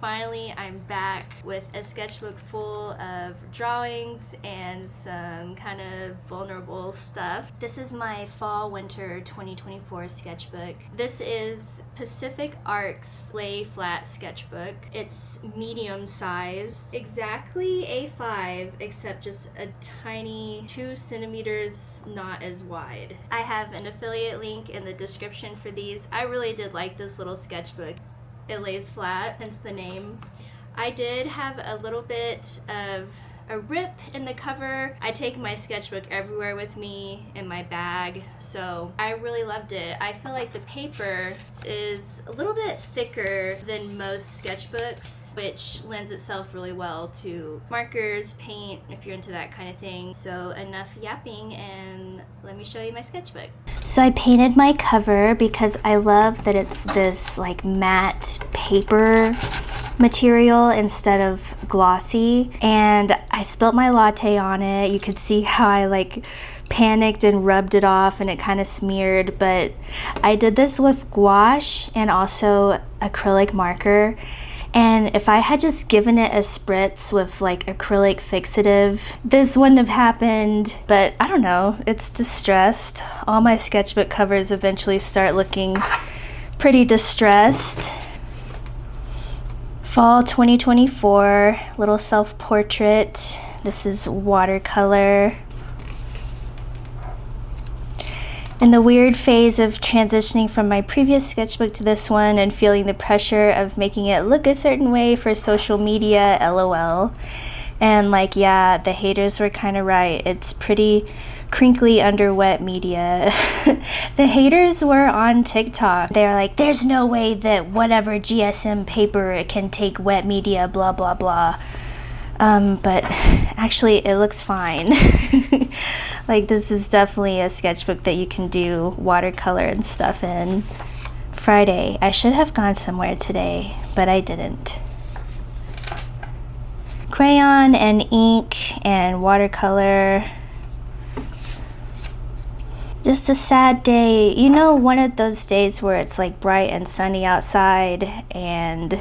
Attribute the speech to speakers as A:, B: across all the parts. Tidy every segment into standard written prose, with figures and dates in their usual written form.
A: Finally, I'm back with a sketchbook full of drawings and some kind of vulnerable stuff. This is my fall-winter 2024 sketchbook. This is Pacific Arc's lay flat sketchbook. It's medium sized, exactly A5, except just a tiny 2 centimeters not as wide. I have an affiliate link in the description for these. I really did like this little sketchbook. It lays flat, hence the name. I did have a little bit of a rip in the cover. I take my sketchbook everywhere with me in my bag, so I really loved it. I feel like the paper is a little bit thicker than most sketchbooks, which lends itself really well to markers, paint, if you're into that kind of thing. So enough yapping, and let me show you my sketchbook. So I painted my cover because I love that it's this like matte paper material instead of glossy, and I spilled my latte on it. You could see how I like panicked and rubbed it off and it kind of smeared, but I did this with gouache and also acrylic marker, and if I had just given it a spritz with like acrylic fixative, this wouldn't have happened. But I don't know, it's distressed. All my sketchbook covers eventually start looking pretty distressed. Fall 2024, little self-portrait. This is watercolor. In the weird phase of transitioning from my previous sketchbook to this one and feeling the pressure of making it look a certain way for social media, LOL. And like, yeah, the haters were kind of right. It's pretty crinkly under wet media. The haters were on TikTok. They're like, there's no way that whatever GSM paper can take wet media, blah, blah, blah. But actually it looks fine. Like, this is definitely a sketchbook that you can do watercolor and stuff in. Friday. I should have gone somewhere today, but I didn't. Crayon and ink and watercolor. Just a sad day. You know, one of those days where it's like bright and sunny outside and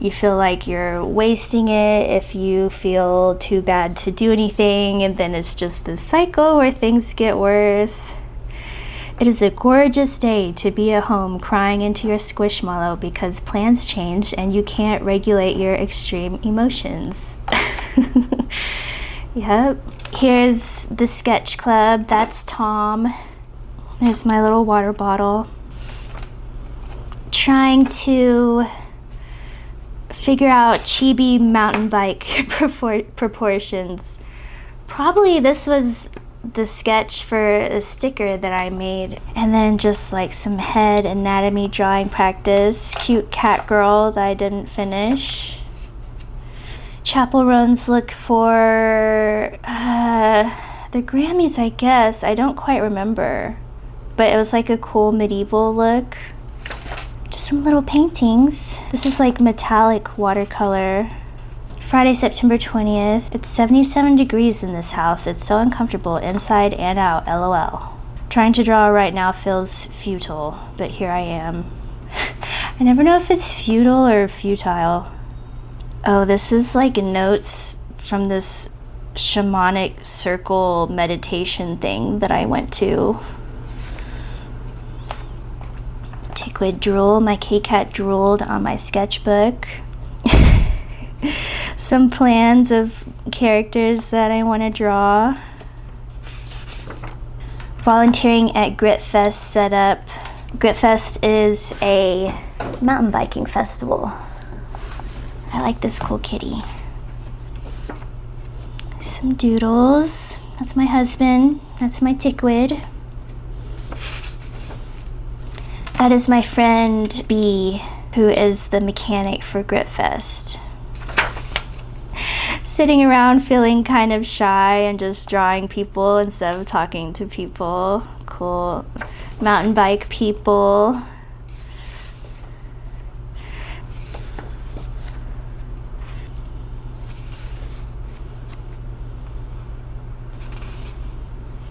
A: you feel like you're wasting it if you feel too bad to do anything, and then it's just this cycle where things get worse. It is a gorgeous day to be at home crying into your squishmallow because plans changed and you can't regulate your extreme emotions. Yep. Here's the sketch club. That's Tom. There's my little water bottle. Trying to figure out chibi mountain bike proportions. Probably this was the sketch for a sticker that I made, and then just like some head anatomy drawing practice. Cute cat girl that I didn't finish. Chapel runs look for the Grammys, I guess. I don't quite remember, but it was like a cool medieval look. Just some little paintings. This is like metallic watercolor. Friday, September 20th. It's 77 degrees in this house. It's so uncomfortable inside and out, LOL. Trying to draw right now feels futile, but here I am. I never know if it's futile or futile. Oh, this is like notes from this shamanic circle meditation thing that I went to. Tickwood drool. My K-cat drooled on my sketchbook. Some plans of characters that I want to draw. Volunteering at Gritfest setup. Gritfest is a mountain biking festival. I like this cool kitty. Some doodles. That's my husband. That's my Tickwood. That is my friend B, who is the mechanic for Gritfest. Sitting around feeling kind of shy and just drawing people instead of talking to people. Cool. Mountain bike people.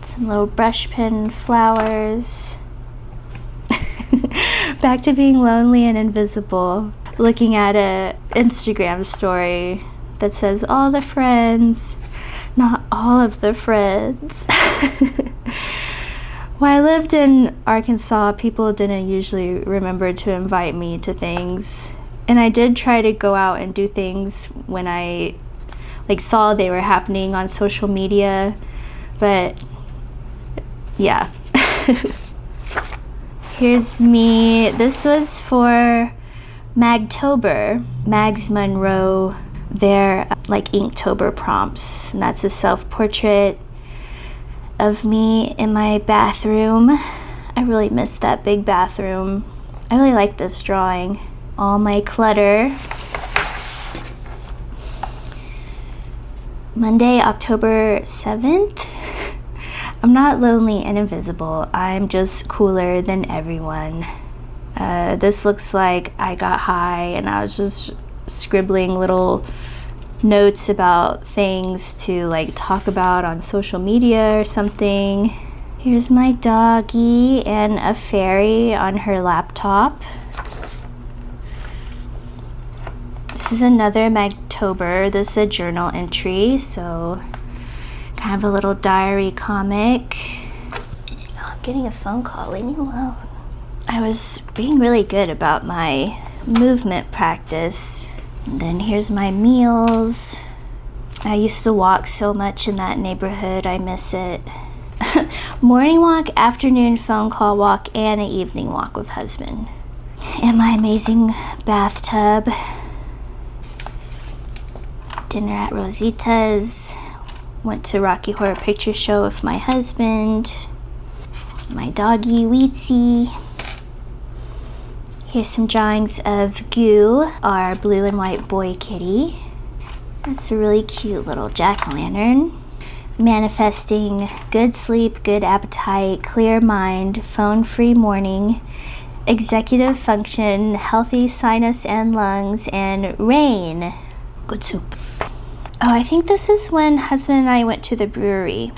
A: Some little brush pen flowers. Back to being lonely and invisible. looking at a Instagram story that says all the friends, not all of the friends. When I lived in Arkansas, people didn't usually remember to invite me to things. And I did try to go out and do things when I saw they were happening on social media, but yeah. Here's me. This was for Magtober, Mags Monroe, their Inktober prompts, and that's a self-portrait of me in my bathroom. I really miss that big bathroom. I really like this drawing. All my clutter. Monday, October 7th. I'm not lonely and invisible. I'm just cooler than everyone. This looks like I got high and I was just scribbling little notes about things to talk about on social media or something. Here's my doggy and a fairy on her laptop. This is another Magtober. This is a journal entry, so kind of a little diary comic. Oh, I'm getting a phone call. Leave me alone. I was being really good about my movement practice. And then here's my meals. I used to walk so much in that neighborhood. I miss it. Morning walk, afternoon phone call walk, and an evening walk with husband. And my amazing bathtub. Dinner at Rosita's. Went to Rocky Horror Picture Show with my husband. My doggy, Weetsy. Here's some drawings of Goo, our blue and white boy kitty. That's a really cute little jack-o'-lantern. Manifesting good sleep, good appetite, clear mind, phone-free morning, executive function, healthy sinus and lungs, and rain. Good soup. Oh, I think this is when husband and I went to the brewery.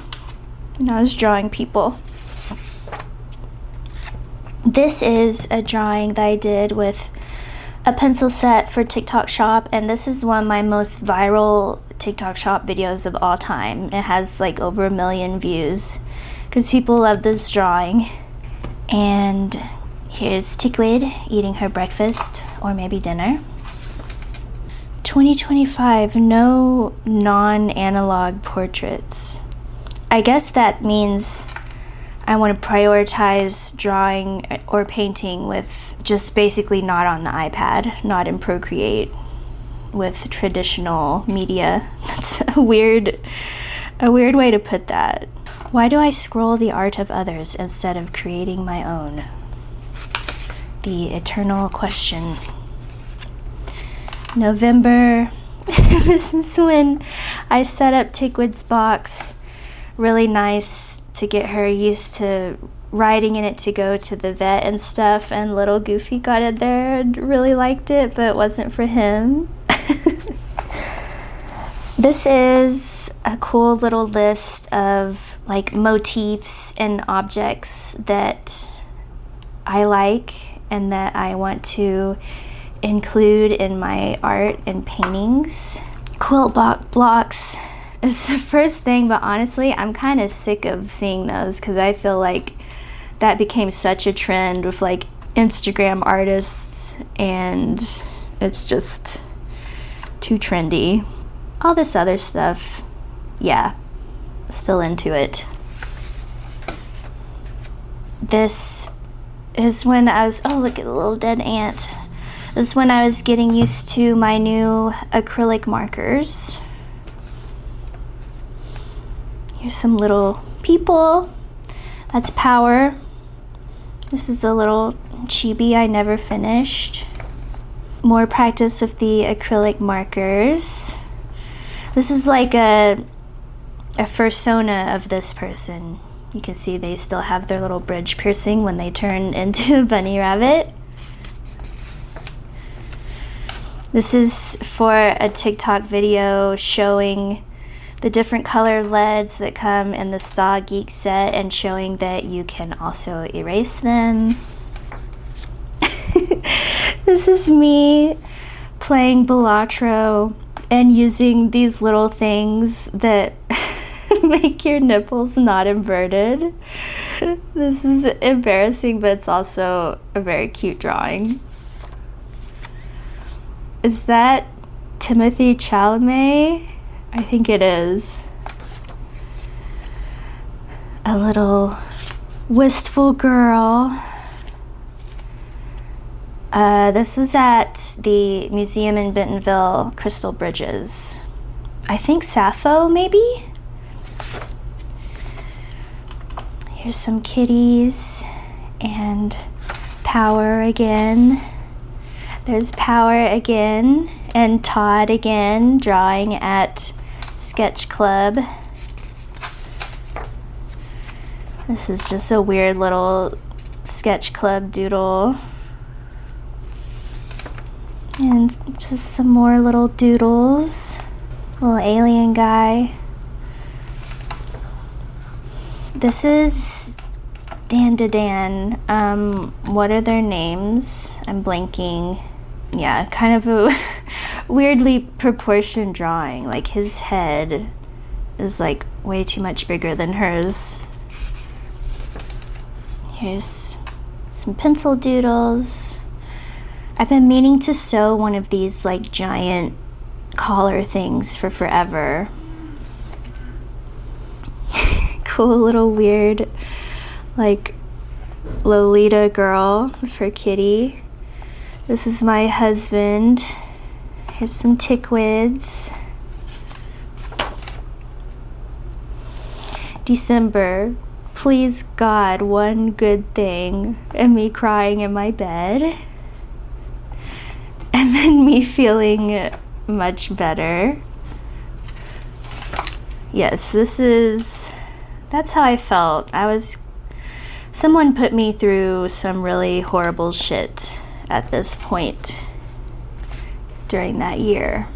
A: And I was drawing people. This is a drawing that I did with a pencil set for TikTok Shop, and this is one of my most viral TikTok Shop videos of all time. It has over 1 million views because people love this drawing. And here's Tiquid eating her breakfast or maybe dinner. 2025, no non-analog portraits. I guess that means I want to prioritize drawing or painting with just basically not on the iPad, not in Procreate, with traditional media. That's a weird way to put that. Why do I scroll the art of others instead of creating my own? The eternal question. November. This is when I set up Tiquid's box. Really nice to get her used to riding in it to go to the vet and stuff, and little Goofy got it there and really liked it, but it wasn't for him. This is a cool little list of motifs and objects that I like and that I want to include in my art and paintings. Quilt blocks is the first thing, but honestly, I'm kind of sick of seeing those because I feel like that became such a trend with Instagram artists, and it's just too trendy. All this other stuff, yeah, still into it. This is when I was, oh, look at the little dead ant. This is when I was getting used to my new acrylic markers. Here's some little people. That's Power. This is a little chibi I never finished. More practice with the acrylic markers. This is a fursona of this person. You can see they still have their little bridge piercing when they turn into a bunny rabbit. This is for a TikTok video showing the different color leads that come in the Star Geek set and showing that you can also erase them. This is me playing Balatro and using these little things that make your nipples not inverted. This is embarrassing, but it's also a very cute drawing. Is that Timothy Chalamet? I think it is. A little wistful girl. This was at the museum in Bentonville, Crystal Bridges. I think Sappho, maybe? Here's some kitties and Power again. There's Power again and Todd again drawing at Sketch Club. This is just a weird little Sketch Club doodle. And just some more little doodles. Little alien guy. This is Dan to Dan. What are their names? I'm blanking. Yeah, kind of a weirdly proportioned drawing. Like his head is like way too much bigger than hers. Here's some pencil doodles. I've been meaning to sew one of these like giant collar things for forever. Cool little weird like Lolita girl for Kitty. This is my husband. Here's some tickwids. December. Please God, one good thing. And me crying in my bed. And then me feeling much better. Yes, that's how I felt. Someone put me through some really horrible shit at this point during that year.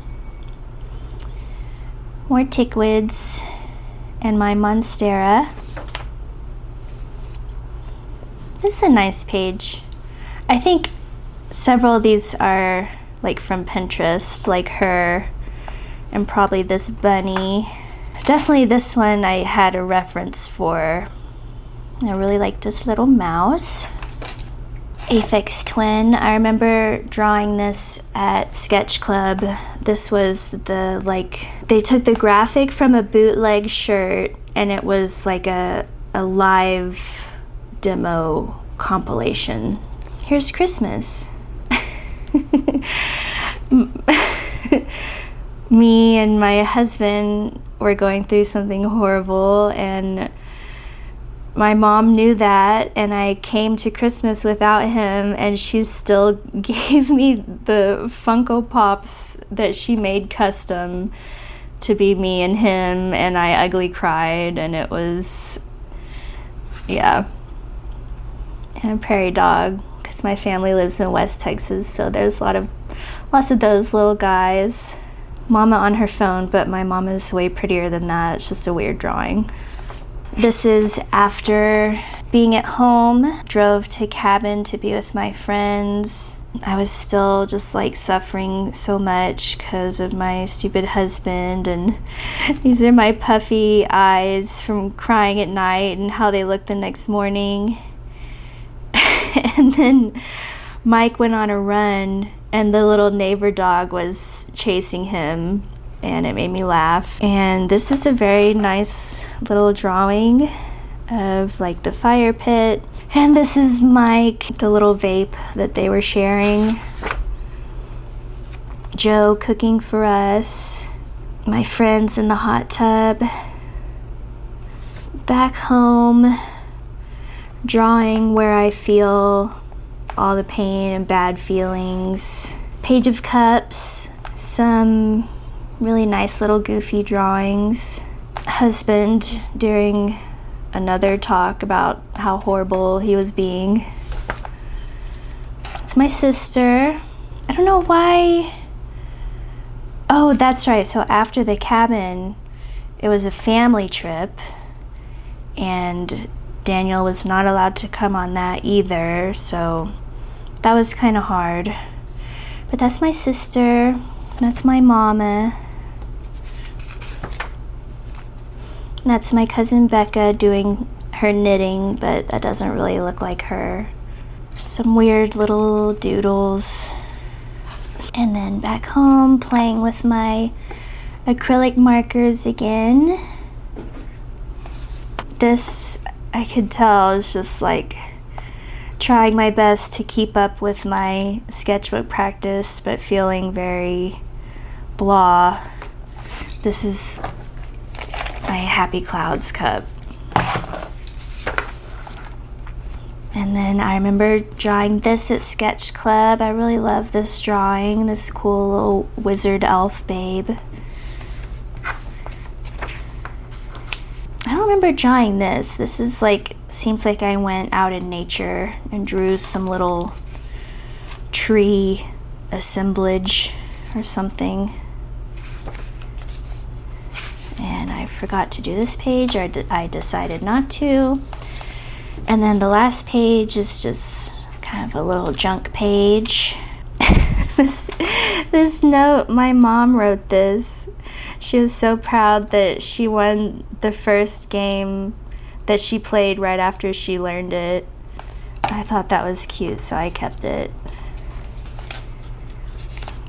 A: More tickwids and my Monstera. This is a nice page. I think several of these are like from Pinterest, like her and probably this bunny. Definitely this one I had a reference for. I really like this little mouse. Aphex Twin. I remember drawing this at Sketch Club. This was they took the graphic from a bootleg shirt and it was like a live demo compilation. Here's Christmas. Me and my husband were going through something horrible and my mom knew that, and I came to Christmas without him and she still gave me the Funko Pops that she made custom to be me and him, and I ugly cried, and it was, yeah. And a prairie dog, because my family lives in West Texas, so there's lots of those little guys. Mama on her phone, but my mama is way prettier than that. It's just a weird drawing. This is after being at home, drove to cabin to be with my friends. I was still just like suffering so much because of my stupid husband, and these are my puffy eyes from crying at night and how they look the next morning. And then Mike went on a run and the little neighbor dog was chasing him, and it made me laugh. And this is a very nice little drawing of like the fire pit. And this is Mike, the little vape that they were sharing. Joe cooking for us. My friends in the hot tub. Back home, drawing where I feel all the pain and bad feelings. Page of Cups, some really nice little goofy drawings. Husband during another talk about how horrible he was being. It's my sister. I don't know why. Oh, that's right. So after the cabin, it was a family trip, and Daniel was not allowed to come on that either, so that was kind of hard. But that's my sister. That's my mama. That's my cousin Becca doing her knitting, but that doesn't really look like her. Some weird little doodles. And then back home playing with my acrylic markers again. This, I could tell, is just like trying my best to keep up with my sketchbook practice, but feeling very blah. This is my Happy Clouds cup. And then I remember drawing this at Sketch Club. I really love this drawing, this cool little wizard elf babe. I don't remember drawing this. This is like, seems like I went out in nature and drew some little tree assemblage or something. And I forgot to do this page, or I decided not to. And then the last page is just kind of a little junk page. This note, my mom wrote this. She was so proud that she won the first game that she played right after she learned it. I thought that was cute, so I kept it.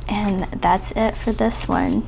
A: And that's it for this one.